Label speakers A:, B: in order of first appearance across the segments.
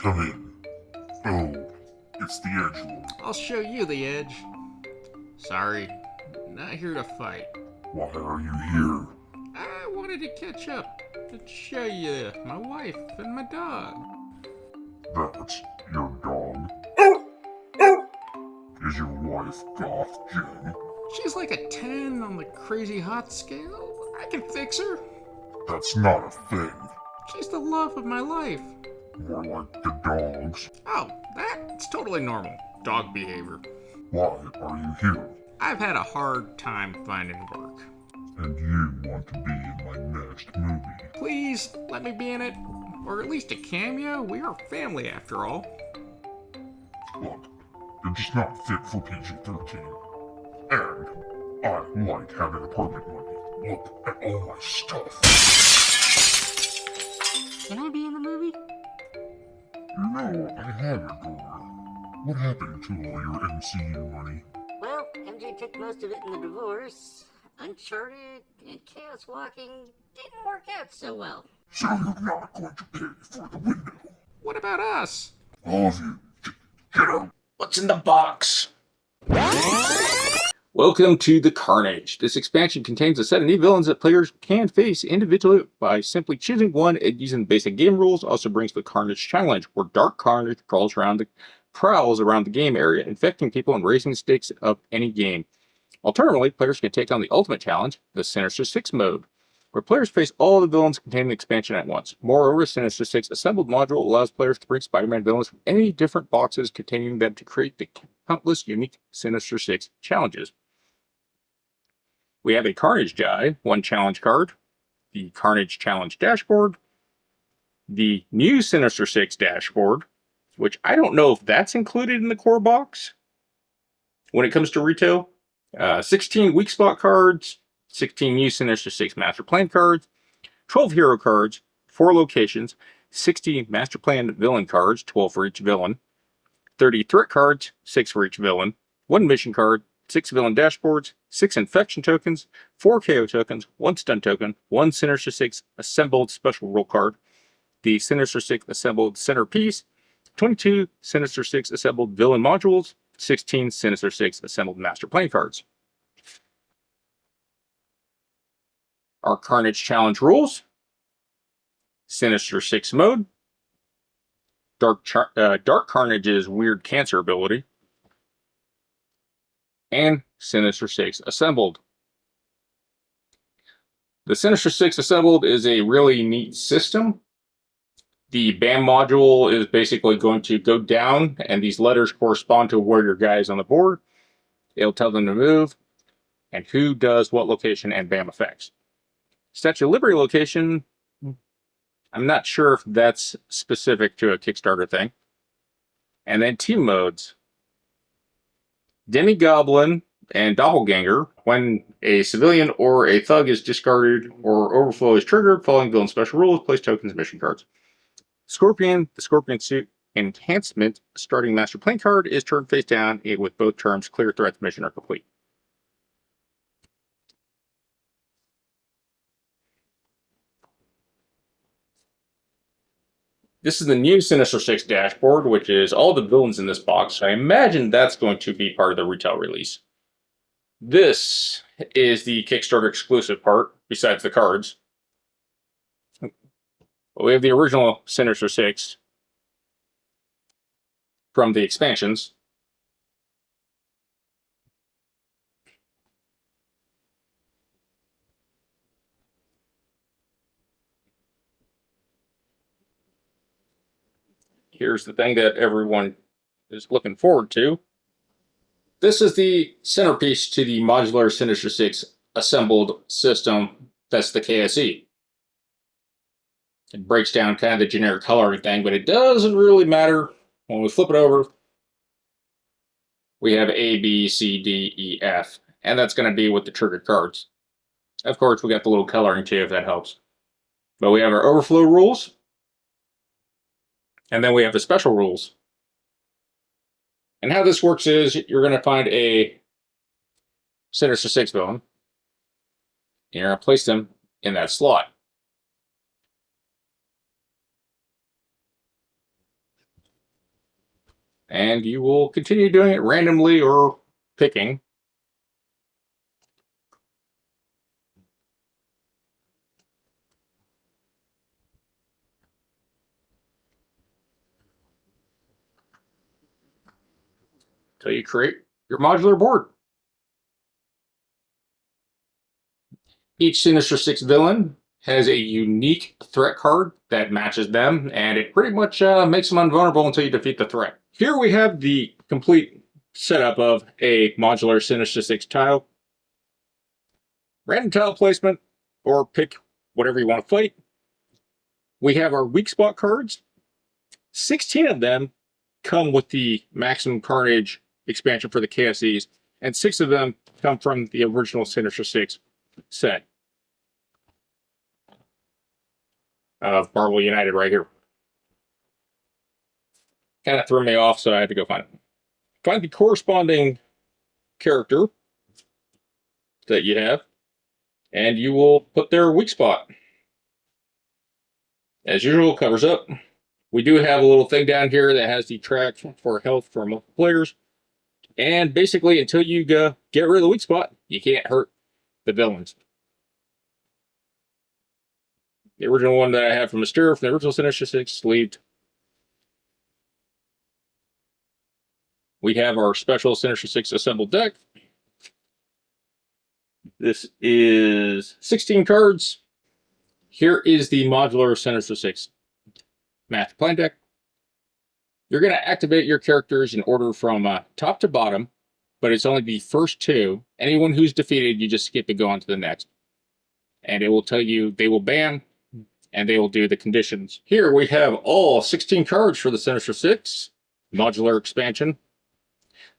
A: Come in. Oh, it's the Edge Lord.
B: I'll show you the edge. Sorry, not here to fight.
A: Why are you here?
B: I wanted to catch up and show you my wife and my dog.
A: That's your dog? Is your wife Goth Jen?
B: She's like a 10 on the crazy hot scale. I can fix her.
A: That's not a thing.
B: She's the love of my life.
A: More like the dogs.
B: Oh, that's totally normal. Dog behavior.
A: Why are you here?
B: I've had a hard time finding work.
A: And you want to be in my next movie?
B: Please, let me be in it. Or at least a cameo. We are family after all.
A: Look, you're just not fit for PG-13. And I like having apartment money. Look at all my stuff.
C: Can I be in the movie?
A: You know, I have your door. What happened to all your MCU money?
C: Well, MJ took most of it in the divorce. Uncharted and Chaos Walking didn't work out so well.
A: So you're not going to pay for the window?
B: What about us?
A: All of you, get out!
B: What's in the box? Welcome to the Carnage. This expansion contains a set of new villains that players can face individually by simply choosing one and using basic game rules. Also brings the Carnage challenge, where Dark Carnage prowls around the game area, infecting people and raising the stakes of any game. Alternatively, players can take on the ultimate challenge, the Sinister 6 mode, where players face all the villains containing the expansion at once. Moreover, Sinister 6 assembled module allows players to bring Spider-Man villains from any different boxes containing them to create the countless unique Sinister 6 challenges. We have a Carnage guide, one challenge card, the Carnage challenge dashboard, the new Sinister 6 dashboard, which I don't know if that's included in the core box when it comes to retail. 16 weak spot cards, 16 new Sinister 6 master plan cards, 12 hero cards, 4 locations, 60 master plan villain cards, 12 for each villain, 30 threat cards, 6 for each villain, 1 mission card, 6 villain dashboards, 6 infection tokens, 4 KO tokens, 1 stun token, 1 Sinister 6 assembled special rule card, the Sinister 6 assembled centerpiece, 22 Sinister 6 assembled villain modules, 16 Sinister 6 assembled master plan cards. Our Carnage challenge rules: Sinister 6 mode, Dark Carnage's weird cancer ability, and Sinister 6 assembled. The Sinister 6 assembled is a really neat system. The BAM module is basically going to go down, and these letters correspond to where your guy is on the board. It'll tell them to move, and who does what location, and BAM effects. Statue of Liberty location, I'm not sure if that's specific to a Kickstarter thing. And then team modes. Demi-Goblin and Doppelganger. When a civilian or a thug is discarded or overflow is triggered, following villain special rules, place tokens and mission cards. Scorpion, the Scorpion Suit Enhancement starting master plan card is turned face down with both terms clear threats mission are complete. This is the new Sinister 6 dashboard, which is all the villains in this box. I imagine that's going to be part of the retail release. This is the Kickstarter exclusive part, besides the cards. We have the original Sinister 6 from the expansions. Here's the thing that everyone is looking forward to. This is the centerpiece to the modular Sinister 6 assembled system. That's the KSE. It breaks down kind of the generic coloring thing, but it doesn't really matter. When we flip it over, we have A, B, C, D, E, F, and that's going to be with the triggered cards. Of course, we got the little coloring too, if that helps. But we have our overflow rules, and then we have the special rules. And how this works is you're going to find a Sinister 6 villain, and you're going to place them in that slot. And you will continue doing it randomly or picking. Until you create your modular board. Each Sinister 6 villain has a unique threat card that matches them, and it pretty much makes them invulnerable until you defeat the threat. Here we have the complete setup of a modular Sinister 6 tile. Random tile placement, or pick whatever you want to fight. We have our weak spot cards. 16 of them come with the Maximum Carnage expansion for the KSEs, and 6 of them come from the original Sinister 6 set of Marvel United right here. Kind of threw me off, so I had to go find it. Find the corresponding character that you have, and you will put their weak spot. As usual, covers up. We do have a little thing down here that has the track for health for multiple players. And basically, until you get rid of the weak spot, you can't hurt the villains. The original one that I have from Sinister, from the original Sinister 6, sleeved. We have our special Sinister 6 assembled deck. This is 16 cards. Here is the modular Sinister 6 Master Plan deck. You're going to activate your characters in order from top to bottom, but it's only the first 2. Anyone who's defeated, you just skip and go on to the next. And it will tell you they will ban, and they will do the conditions. Here we have all 16 cards for the Sinister 6 modular expansion.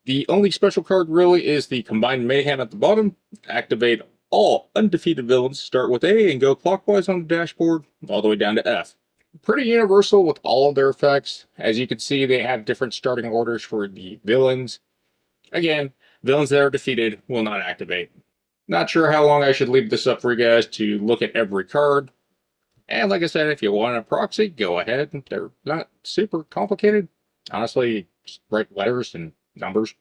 B: The only special card really is the Combined Mayhem at the bottom. Activate all undefeated villains. Start with A and go clockwise on the dashboard all the way down to F. Pretty universal with all of their effects. As you can see, they have different starting orders for the villains. Again, villains that are defeated will not activate. Not sure how long I should leave this up for you guys to look at every card. And like I said, if you want a proxy, go ahead. They're not super complicated. Honestly, just write letters and numbers.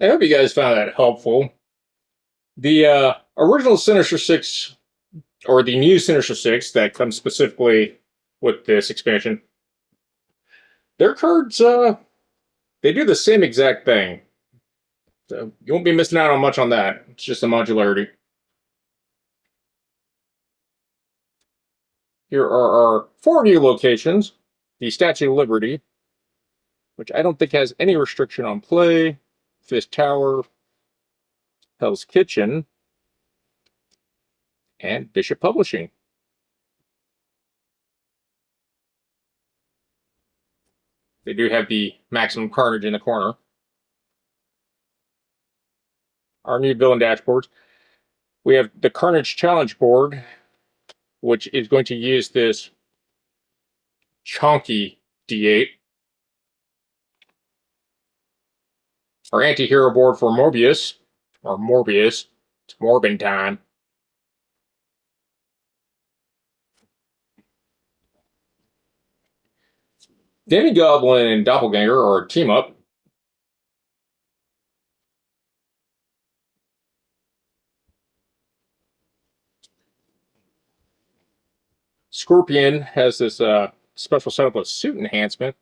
B: I hope you guys found that helpful. The original Sinister 6, or the new Sinister 6 that comes specifically with this expansion, their cards, they do the same exact thing. So you won't be missing out on much on that. It's just a modularity. Here are our 4 new locations. The Statue of Liberty, which I don't think has any restriction on play. Fist Tower, Hell's Kitchen, and Bishop Publishing. They do have the Maximum Carnage in the corner. Our new villain dashboards. We have the Carnage Challenge board, which is going to use this chonky D8. Our anti-hero board for Morbius, it's Morbin time. Demi-Goblin and Doppelganger are a team-up. Scorpion has this special setup with suit enhancement.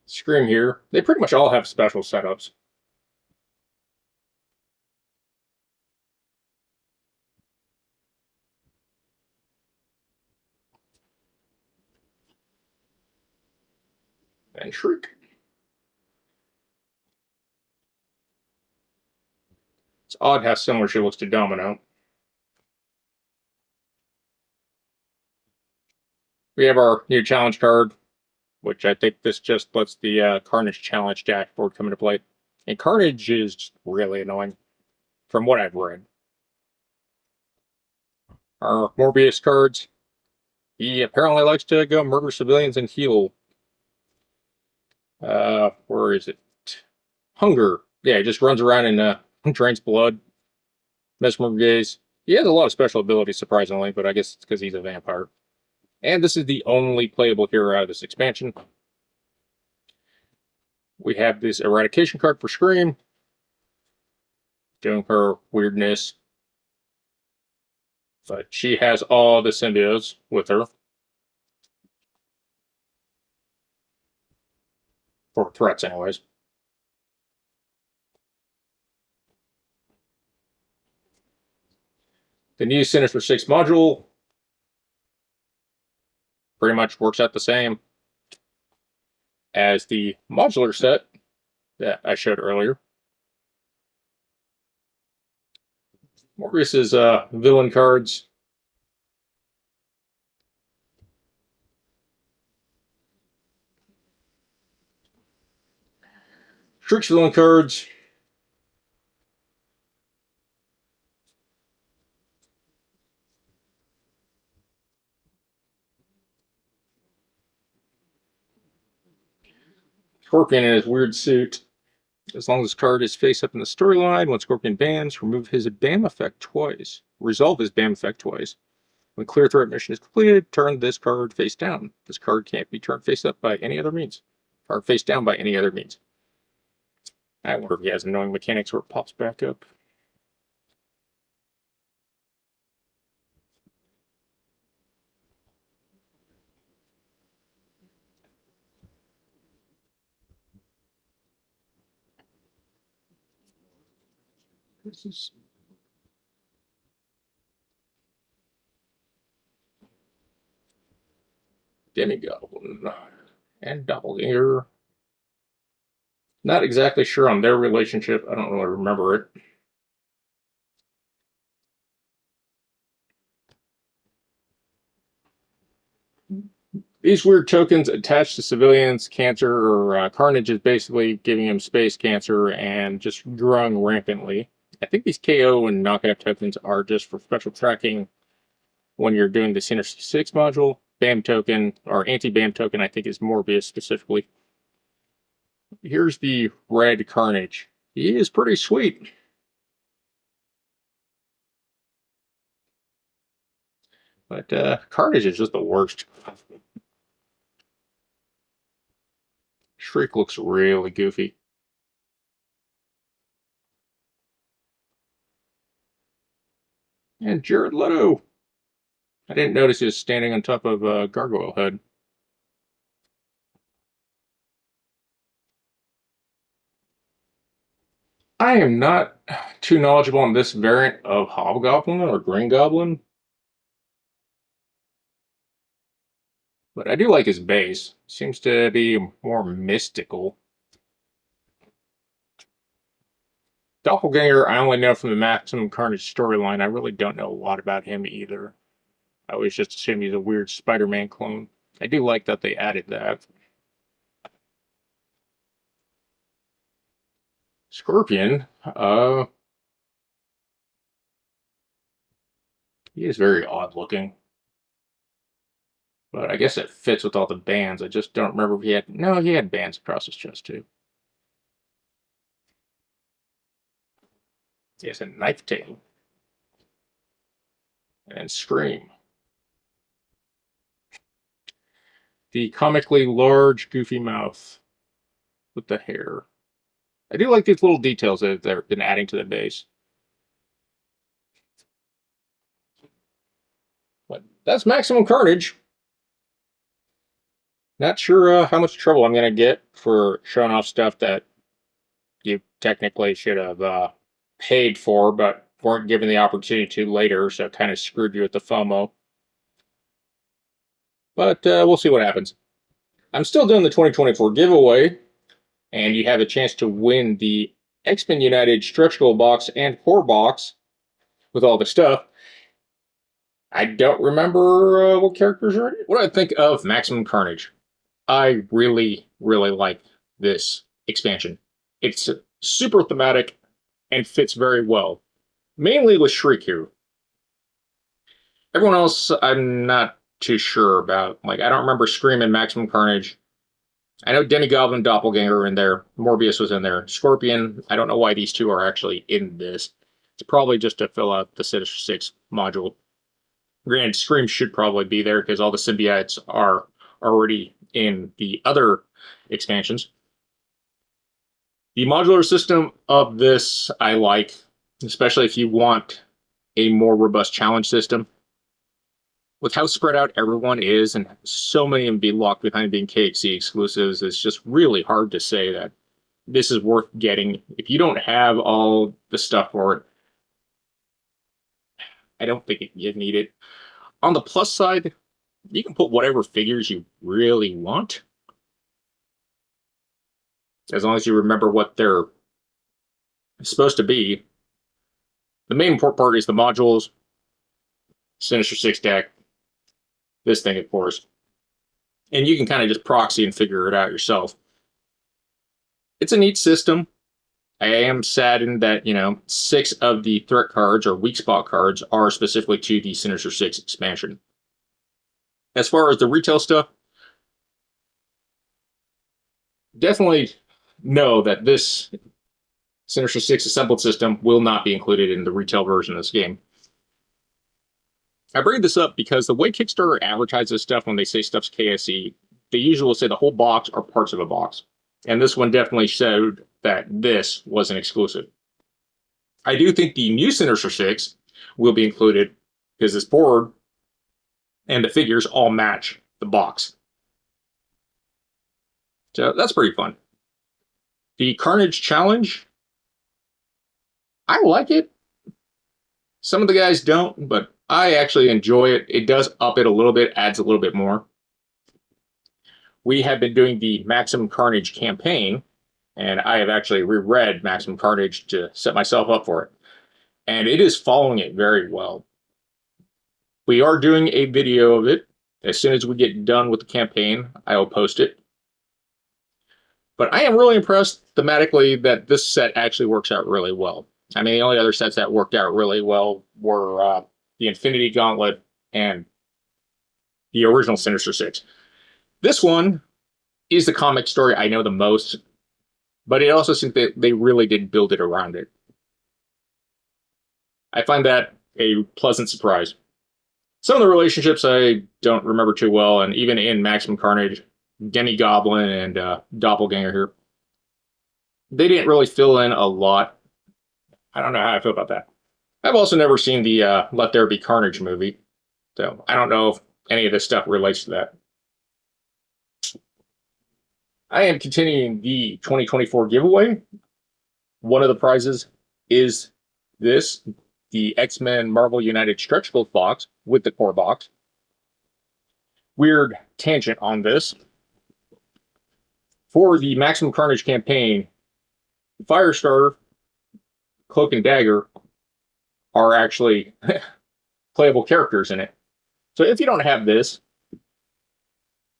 B: Scream here. They pretty much all have special setups. And Shriek. It's odd how similar she looks to Domino. We have our new challenge card, which I think this just lets the Carnage Challenge dashboard come into play. And Carnage is really annoying, from what I've read. Our Morbius cards. He apparently likes to go murder civilians and heal. Where is it? Hunger. Yeah, he just runs around and drains blood. Mesmer Gaze. He has a lot of special abilities, surprisingly, but I guess it's because he's a vampire. And this is the only playable hero out of this expansion. We have this Eradication card for Scream, doing her weirdness. But she has all the symbiotes with her. For threats, anyways. The new Sinister 6 module pretty much works out the same as the modular set that I showed earlier. Morbius's villain cards. Shriek's villain cards. Scorpion in his weird suit. As long as this card is face up in the storyline, when Scorpion bans, remove his BAM effect twice. Resolve his BAM effect twice. When clear threat mission is completed, turn this card face down. This card can't be turned face up by any other means. Or face down by any other means. I wonder if he has annoying mechanics where it pops back up. This is Demi-Goblin and Doppelganger. Not exactly sure on their relationship. I don't really remember it. These weird tokens attached to civilians, cancer, or Carnage is basically giving him space cancer and just growing rampantly. I think these KO and knockout tokens are just for special tracking when you're doing the Sinister 6 module. BAM token, or anti-BAM token, I think is Morbius specifically. Here's the red Carnage. He is pretty sweet. But Carnage is just the worst. Shriek looks really goofy. And Jared Leto. I didn't notice he was standing on top of a gargoyle head. I am not too knowledgeable on this variant of Hobgoblin or Green Goblin, but I do like his base. Seems to be more mystical. Doppelganger, I only know from the Maximum Carnage storyline. I really don't know a lot about him either. I always just assume he's a weird Spider-Man clone. I do like that they added that. Scorpion, he is very odd looking. But I guess it fits with all the bands. I just don't remember if he had... No, he had bands across his chest too. He has a knife tail. And Scream. The comically large, goofy mouth with the hair. I do like these little details that they've been adding to the base. But that's Maximum Carnage. Not sure how much trouble I'm going to get for showing off stuff that you technically should have paid for, but weren't given the opportunity to later, so it kind of screwed you with the FOMO. But we'll see what happens. I'm still doing the 2024 giveaway, and you have a chance to win the X-Men United stretch goal box and core box with all the stuff. I don't remember what characters are in it. What do I think of Maximum Carnage? I really, really like this expansion. It's super thematic and fits very well. Mainly with Shriek here. Everyone else, I'm not too sure about. Like, I don't remember Scream and Maximum Carnage. I know Demi-Goblin and Doppelganger are in there. Morbius was in there. Scorpion, I don't know why these two are actually in this. It's probably just to fill out the Sinister 6 module. Granted, Scream should probably be there because all the symbiotes are already in the other expansions. The modular system of this I like, especially if you want a more robust challenge system. With how spread out everyone is and so many of them be locked behind being KSE exclusives, it's just really hard to say that this is worth getting. If you don't have all the stuff for it, I don't think you need it. On the plus side, you can put whatever figures you really want. As long as you remember what they're supposed to be. The main important part is the modules, Sinister 6 deck, this thing, of course. And you can kind of just proxy and figure it out yourself. It's a neat system. I am saddened that, 6 of the threat cards or weak spot cards are specifically to the Sinister 6 expansion. As far as the retail stuff, definitely know that this Sinister 6 assembled system will not be included in the retail version of this game. I bring this up because the way Kickstarter advertises stuff when they say stuff's KSE, they usually will say the whole box or parts of a box. And this one definitely showed that this was an exclusive. I do think the new Sinister 6 will be included because this board and the figures all match the box. So that's pretty fun. The Carnage Challenge, I like it. Some of the guys don't, but I actually enjoy it. It does up it a little bit, adds a little bit more. We have been doing the Maximum Carnage campaign, and I have actually reread Maximum Carnage to set myself up for it. And it is following it very well. We are doing a video of it. As soon as we get done with the campaign, I will post it. But I am really impressed thematically that this set actually works out really well. I mean, the only other sets that worked out really well were the Infinity Gauntlet and the original Sinister 6. This one is the comic story I know the most, but it also seems that they really did build it around it. I find that a pleasant surprise. Some of the relationships I don't remember too well, and even in Maximum Carnage, Demi Goblin and Doppelganger here, they didn't really fill in a lot. I don't know how I feel about that. I've also never seen the Let There Be Carnage movie, so I don't know if any of this stuff relates to that. I am continuing the 2024 giveaway. One of the prizes is this, the X-Men Marvel United stretch goals box with the core box. Weird tangent on this. For the Maximum Carnage campaign, Firestarter, Cloak and Dagger are actually playable characters in it. So if you don't have this,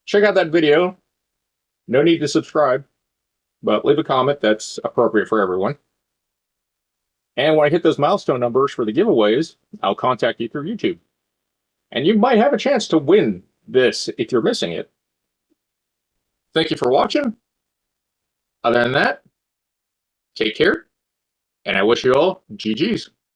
B: check out that video. No need to subscribe, but leave a comment that's appropriate for everyone. And when I hit those milestone numbers for the giveaways, I'll contact you through YouTube. And you might have a chance to win this if you're missing it. Thank you for watching. Other than that, take care, and I wish you all GG's.